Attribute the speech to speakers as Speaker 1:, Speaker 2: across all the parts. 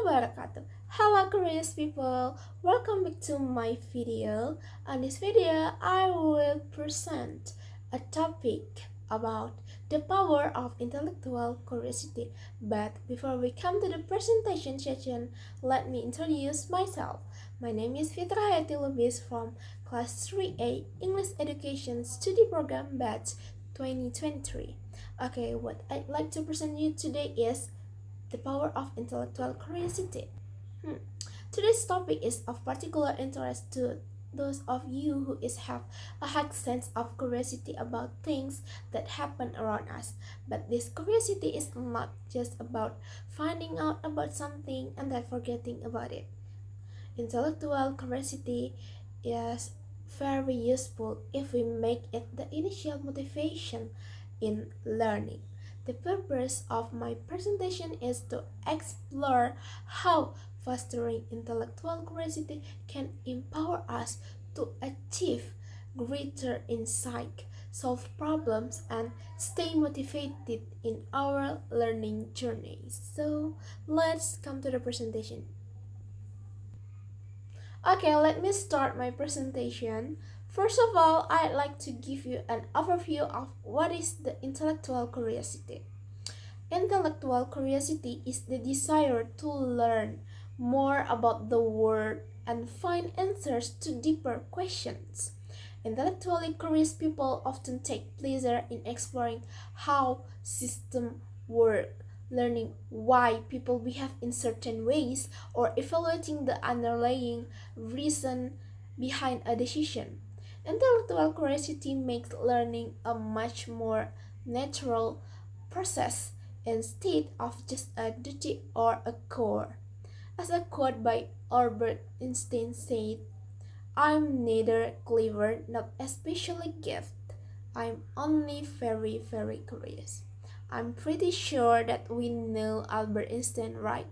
Speaker 1: wabarakatuh. Hello curious people, welcome back to my video. On this video, I will present a topic about the power of intellectual curiosity. But before we come to the presentation session, let me introduce myself. My name is Fitra Hayati Lubis from Class 3A English Education Study Program Batch 2023. Okay, what I'd like to present you today is the power of intellectual curiosity. Hmm. Today's topic is of particular interest to those of you who have a high sense of curiosity about things that happen around us. But this curiosity is not just about finding out about something and then forgetting about it. Intellectual curiosity is very useful if we make it the initial motivation in learning. The purpose of my presentation is to explore how fostering intellectual curiosity can empower us to achieve greater insight, solve problems, and stay motivated in our learning journey. So, let's come to the presentation. Okay, let me start my presentation. First of all, I'd like to give you an overview of what is the intellectual curiosity. Intellectual curiosity is the desire to learn more about the world and find answers to deeper questions. Intellectually curious people often take pleasure in exploring how systems work, learning why people behave in certain ways, or evaluating the underlying reason behind a decision. Intellectual curiosity makes learning a much more natural process instead of just a duty or a chore. As a quote by Albert Einstein said, I'm neither clever nor especially gifted. I'm only very, very curious. I'm pretty sure that we know Albert Einstein, right?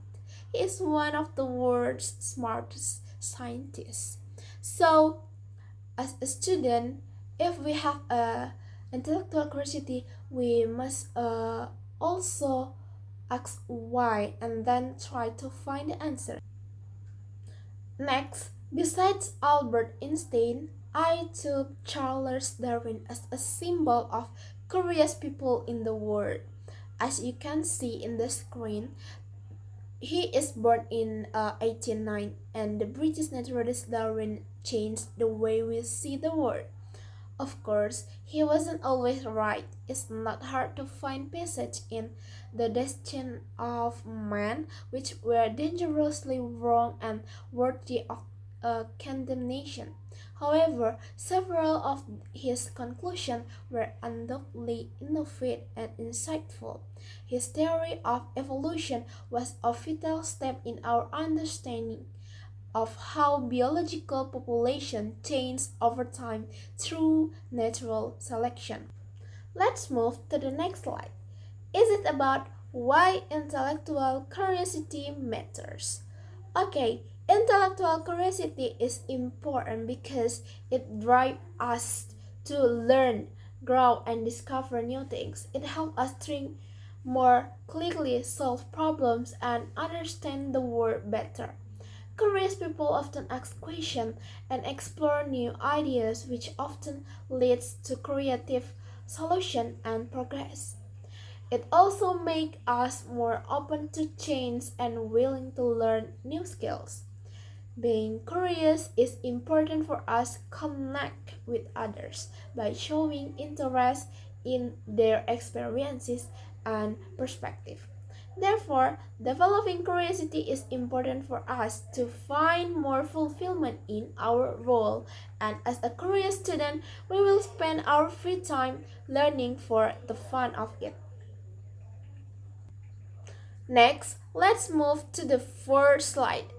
Speaker 1: He is one of the world's smartest scientists. So, as a student, if we have a intellectual curiosity, we must also ask why and then try to find the answer. Next, besides Albert Einstein, I took Charles Darwin as a symbol of curious people in the world. As you can see in the screen, he is born in 1809, and the British naturalist Darwin changed the way we see the world. Of course, he wasn't always right. It's not hard to find passage in the destiny of man which were dangerously wrong and worthy of condemnation. However, several of his conclusions were undoubtedly innovative and insightful. His theory of evolution was a vital step in our understanding of how biological population changes over time through natural selection. Let's move to the next slide. Is it about why intellectual curiosity matters? Okay, intellectual curiosity is important because it drives us to learn, grow, and discover new things. It helps us think more clearly, solve problems, and understand the world better. Curious people often ask questions and explore new ideas, which often leads to creative solution and progress. It also makes us more open to change and willing to learn new skills. Being curious is important for us to connect with others by showing interest in their experiences and perspective. Therefore, developing curiosity is important for us to find more fulfillment in our role, and as a curious student, we will spend our free time learning for the fun of it. Next, let's move to the fourth slide.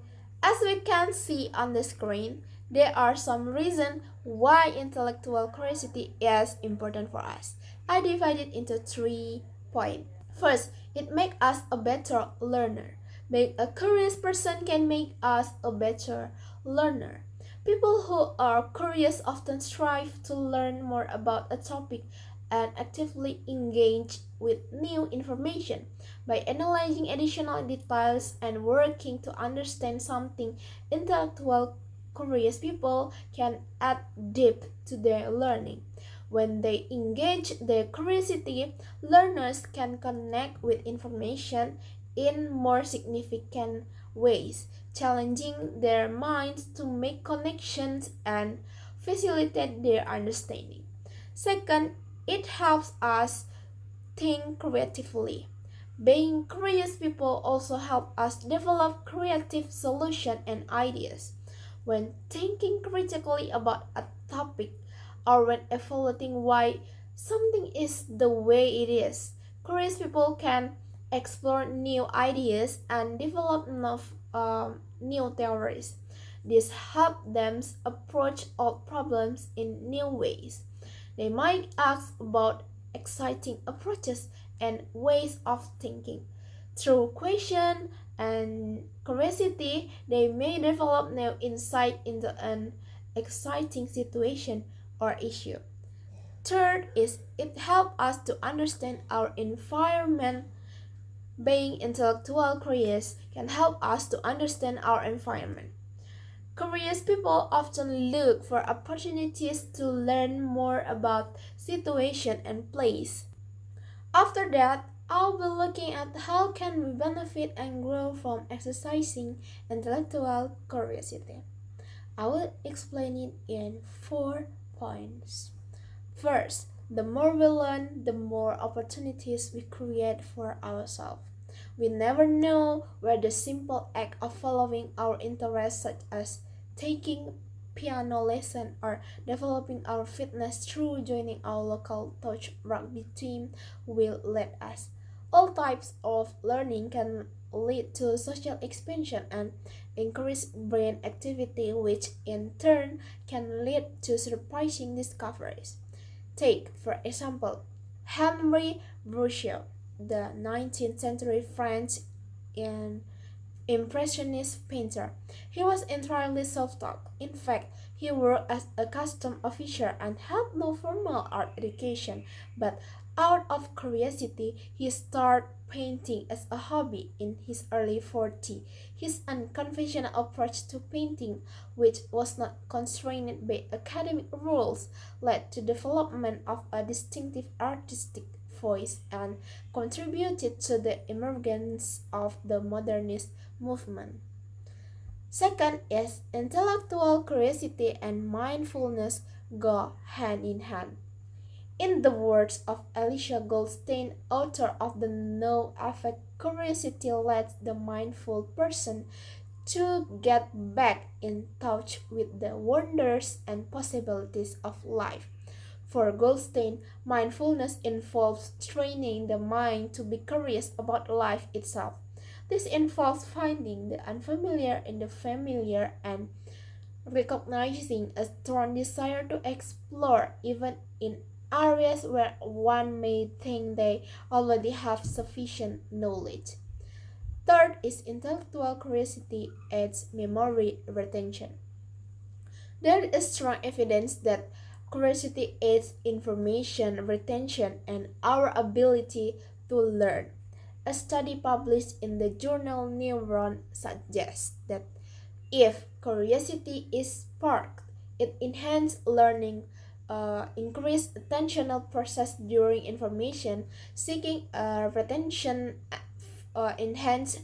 Speaker 1: As we can see on the screen, there are some reasons why intellectual curiosity is important for us. I divide it into 3 points. First, it makes us a better learner. Being a curious person can make us a better learner. People who are curious often strive to learn more about a topic and actively engage with new information. By analyzing additional details and working to understand something, intellectual curious people can add depth to their learning. When they engage their curiosity, learners can connect with information in more significant ways, challenging their minds to make connections and facilitate their understanding. Second, it helps us think creatively. Being curious people also help us develop creative solutions and ideas. When thinking critically about a topic or when evaluating why something is the way it is, curious people can explore new ideas and develop new theories. This helps them approach old problems in new ways. They might ask about exciting approaches and ways of thinking. Through question and curiosity, they may develop new insight into an exciting situation or issue. Third is it helps us to understand our environment. Being intellectual curious can help us to understand our environment. Curious people often look for opportunities to learn more about situation and place. After that, I'll be looking at how can we benefit and grow from exercising intellectual curiosity. I will explain it in 4 points. First, the more we learn, the more opportunities we create for ourselves. We never know where the simple act of following our interests, such as taking piano lesson or developing our fitness through joining our local touch rugby team, will lead us. All types of learning can lead to social expansion and increase brain activity, which in turn can lead to surprising discoveries. Take, for example, Henri Bourgeois, the 19th century French and Impressionist painter. He was entirely self-taught. In fact, he worked as a custom officer and had no formal art education, but out of curiosity, he started painting as a hobby in his early 40s. His unconventional approach to painting, which was not constrained by academic rules, led to development of a distinctive artistic voice and contributed to the emergence of the modernist movement. Second is intellectual curiosity and mindfulness go hand in hand. In the words of Alicia Goldstein, author of the No Affect, curiosity lets the mindful person to get back in touch with the wonders and possibilities of life. For Goldstein, mindfulness involves training the mind to be curious about life itself. This involves finding the unfamiliar in the familiar and recognizing a strong desire to explore even in areas where one may think they already have sufficient knowledge. Third is intellectual curiosity aids memory retention. There is strong evidence that curiosity aids information retention and our ability to learn. A study published in the journal Neuron suggests that if curiosity is sparked, it enhances learning, increase attentional process during information seeking, retention, enhance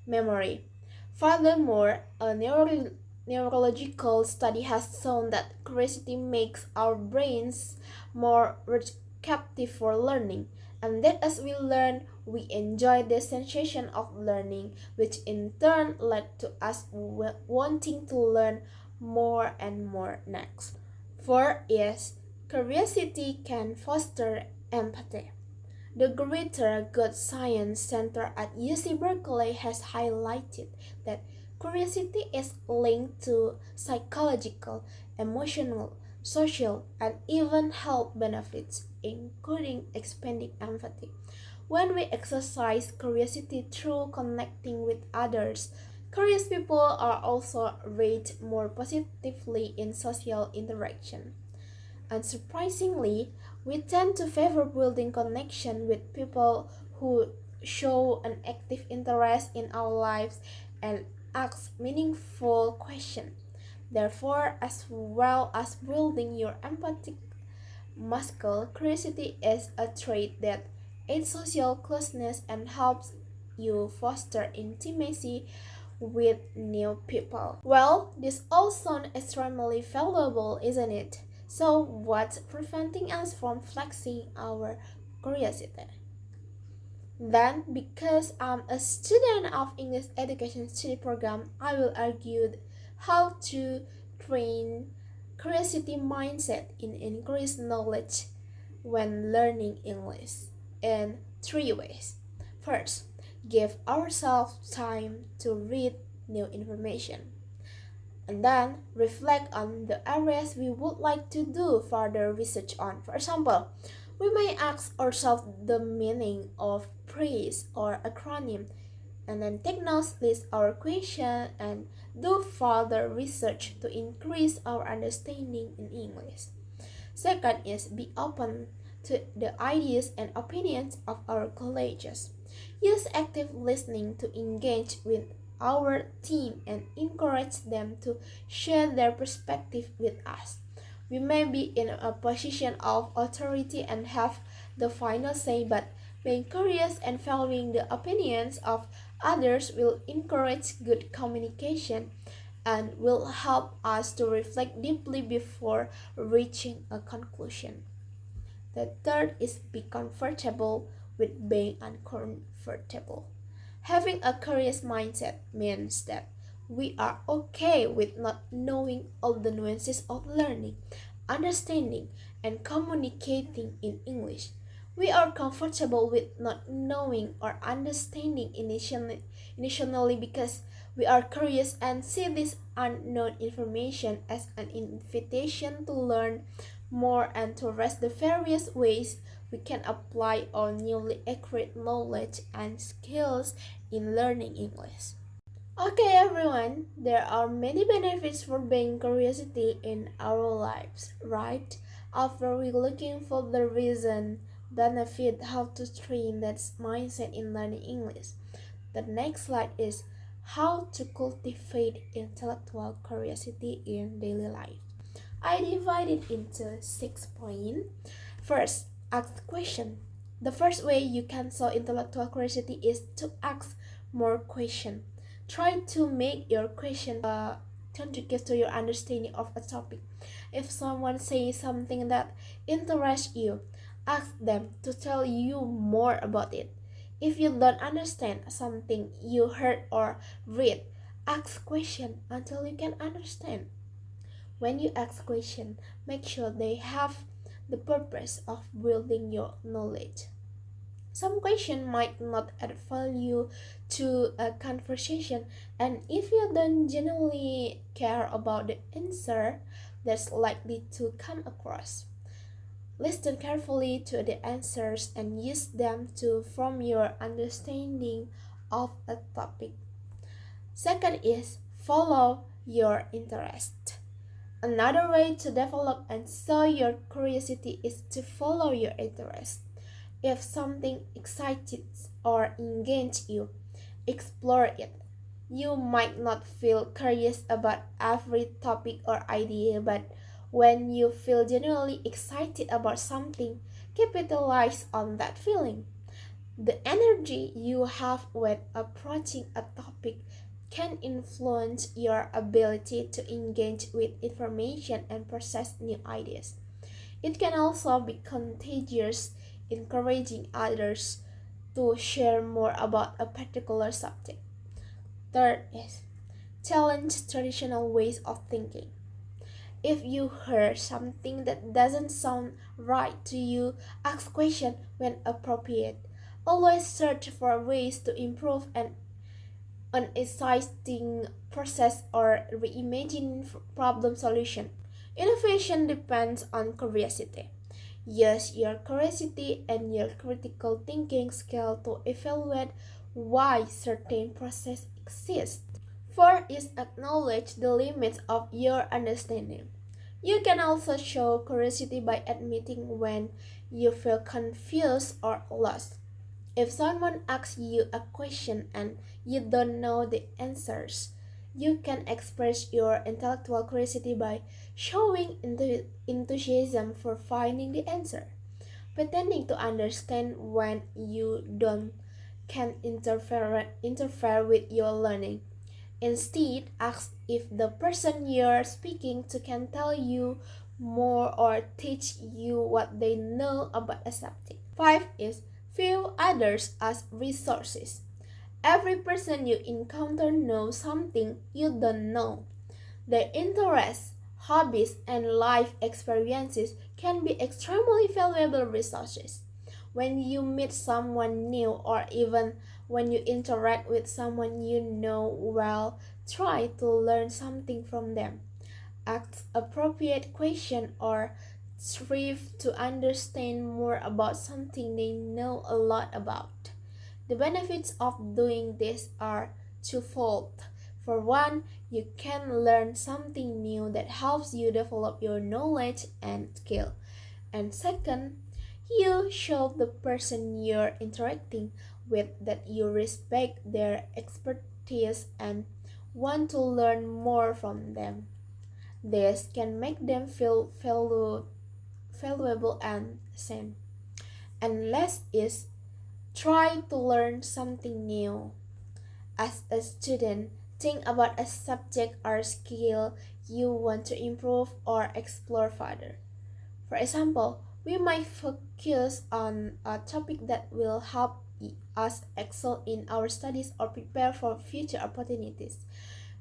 Speaker 1: memory. Furthermore, a neurological study has shown that curiosity makes our brains more receptive for learning, and that as we learn, we enjoy the sensation of learning, which in turn led to us wanting to learn more and more next. Four is curiosity can foster empathy. The Greater Good Science Center at UC Berkeley has highlighted that curiosity is linked to psychological, emotional, social, and even health benefits, including expanding empathy. When we exercise curiosity through connecting with others, curious people are also rated more positively in social interaction. Unsurprisingly, We tend to favor building connection with people who show an active interest in our lives and ask meaningful questions. Therefore, as well as building your empathic muscle, curiosity is a trait that aids social closeness and helps you foster intimacy with new people. Well, this all sounds extremely valuable, isn't it? So, what's preventing us from flexing our curiosity? Then, because I'm a student of English education study program, I will argue how to train curiosity mindset in increased knowledge when learning English in three ways. First, give ourselves time to read new information, and then reflect on the areas we would like to do further research on. For example, we may ask ourselves the meaning of phrase or acronym, and then take notes, list our question, and do further research to increase our understanding in English. Second is be open to the ideas and opinions of our colleagues. Use active listening to engage with our team and encourage them to share their perspective with us. We may be in a position of authority and have the final say, but being curious and following the opinions of others will encourage good communication and will help us to reflect deeply before reaching a conclusion. The third is be comfortable with being uncomfortable. Having a curious mindset means that we are okay with not knowing all the nuances of learning, understanding, and communicating in English. We are comfortable with not knowing or understanding initially because we are curious and see this unknown information as an invitation to learn more and to rest the various ways we can apply our newly acquired knowledge and skills in learning English. Okay, everyone, there are many benefits for being curiosity in our lives, right? After we looking for the reason, benefit, how to train that mindset in learning English. The next slide is how to cultivate intellectual curiosity in daily life. I divide it into 6 points. First, ask question. The first way you can solve intellectual curiosity is to ask more questions. Try to make your question contribute to your understanding of a topic. If someone says something that interests you, ask them to tell you more about it. If you don't understand something you heard or read, ask question until you can understand. When you ask questions, make sure they have the purpose of building your knowledge. Some questions might not add value to a conversation, and if you don't genuinely care about the answer, that's likely to come across. Listen carefully to the answers and use them to form your understanding of a topic. Second is follow your interest. Another way to develop and show your curiosity is to follow your interest. If something excites or engages you, explore it. You might not feel curious about every topic or idea, but when you feel genuinely excited about something, capitalize on that feeling. The energy you have when approaching a topic can influence your ability to engage with information and process new ideas. It can also be contagious, encouraging others to share more about a particular subject. Third is challenge traditional ways of thinking. If you hear something that doesn't sound right to you, ask questions when appropriate. Always search for ways to improve an existing process or reimagine problem solution. Innovation depends on curiosity. Use your curiosity and your critical thinking skill to evaluate why certain process exists. Fourth is acknowledge the limits of your understanding. You can also show curiosity by admitting when you feel confused or lost. If someone asks you a question and you don't know the answers, you can express your intellectual curiosity by showing enthusiasm for finding the answer. Pretending to understand when you don't can interfere with your learning. Instead, ask if the person you're speaking to can tell you more or teach you what they know about a subject. 5 is view others as resources. Every person you encounter knows something you don't know. Their interests, hobbies, and life experiences can be extremely valuable resources. When you meet someone new or even when you interact with someone you know well, try to learn something from them. Ask appropriate questions or strive to understand more about something they know a lot about. The benefits of doing this are twofold. For one, you can learn something new that helps you develop your knowledge and skill. And second, you show the person you're interacting with that you respect their expertise and want to learn more from them. This can make them feel valuable and seen. And last is try to learn something new. As a student, think about a subject or skill you want to improve or explore further. For example, we might focus on a topic that will help us excel in our studies or prepare for future opportunities.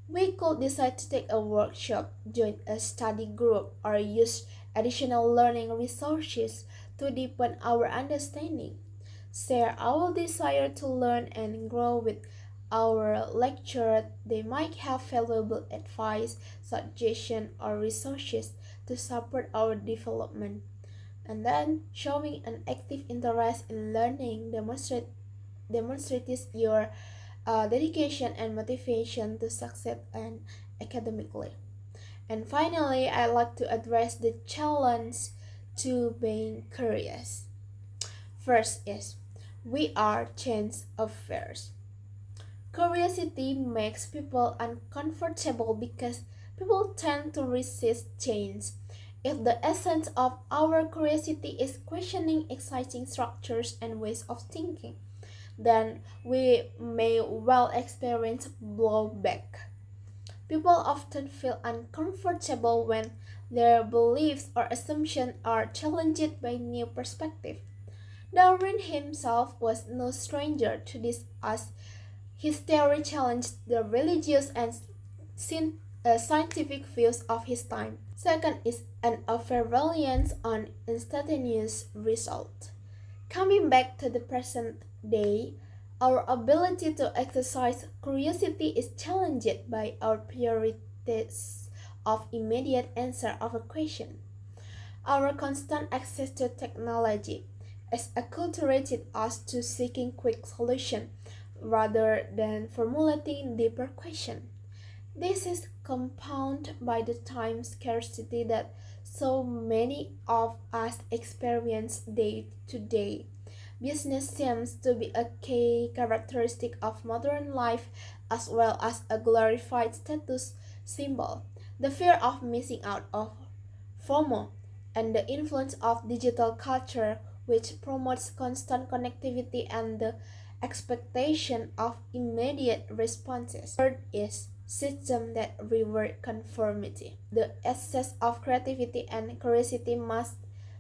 Speaker 1: We could decide to take a workshop, join a study group, or use additional learning resources to deepen our understanding. Share our desire to learn and grow with our lecturer. They might have valuable advice, suggestion, or resources to support our development. And then showing an active interest in learning demonstrates your dedication and motivation to succeed and academically. And finally, I like to address the challenge to being curious. First is we are change affairs. Curiosity makes people uncomfortable because people tend to resist change. If the essence of our curiosity is questioning exciting structures and ways of thinking, then we may well experience blowback. People often feel uncomfortable when their beliefs or assumptions are challenged by new perspectives. Darwin himself was no stranger to this as his theory challenged the religious and scientific views of his time. Second is an over-reliance on instantaneous result. Coming back to the present day, our ability to exercise curiosity is challenged by our priorities of immediate answer of a question. Our constant access to technology has acculturated us to seeking quick solutions rather than formulating deeper questions. This is compounded by the time scarcity that so many of us experience day to day. Business seems to be a key characteristic of modern life as well as a glorified status symbol. The fear of missing out of FOMO and the influence of digital culture which promotes constant connectivity and the expectation of immediate responses. Third is system that reward conformity. The excess of creativity and curiosity must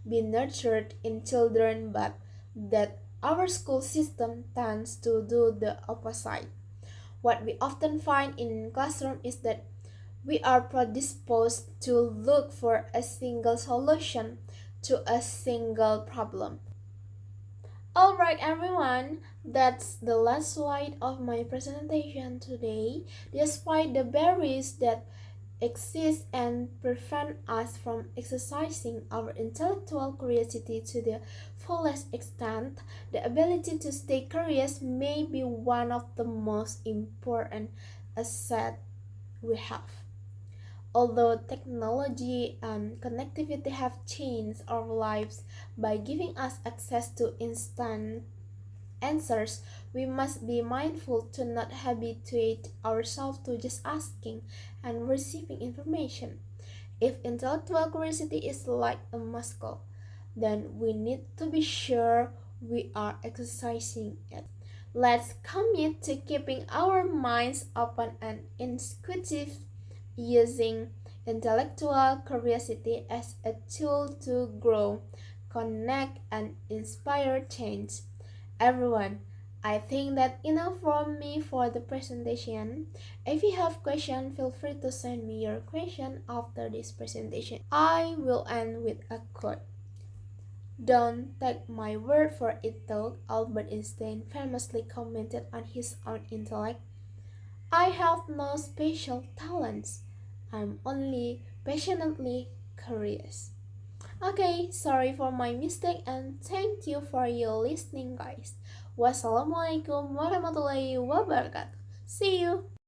Speaker 1: be nurtured in children, but that our school system tends to do the opposite. What we often find in classroom is that we are predisposed to look for a single solution to a single problem. Alright everyone, that's the last slide of my presentation today. Despite the barriers that exist and prevent us from exercising our intellectual curiosity to the fullest extent, the ability to stay curious may be one of the most important assets we have. Although technology and connectivity have changed our lives by giving us access to instant answers, we must be mindful to not habituate ourselves to just asking and receiving information. If intellectual curiosity is like a muscle, then we need to be sure we are exercising it. Let's commit to keeping our minds open and inquisitive, using intellectual curiosity as a tool to grow, connect, and inspire change. Everyone, I think that enough from me for the presentation. If you have questions, feel free to send me your question after this presentation. I will end with a quote. Don't take my word for it though, Albert Einstein famously commented on his own intellect. I have no special talents. I'm only passionately curious. Okay, sorry for my mistake and thank you for your listening guys. Wassalamualaikum warahmatullahi wabarakatuh. See you.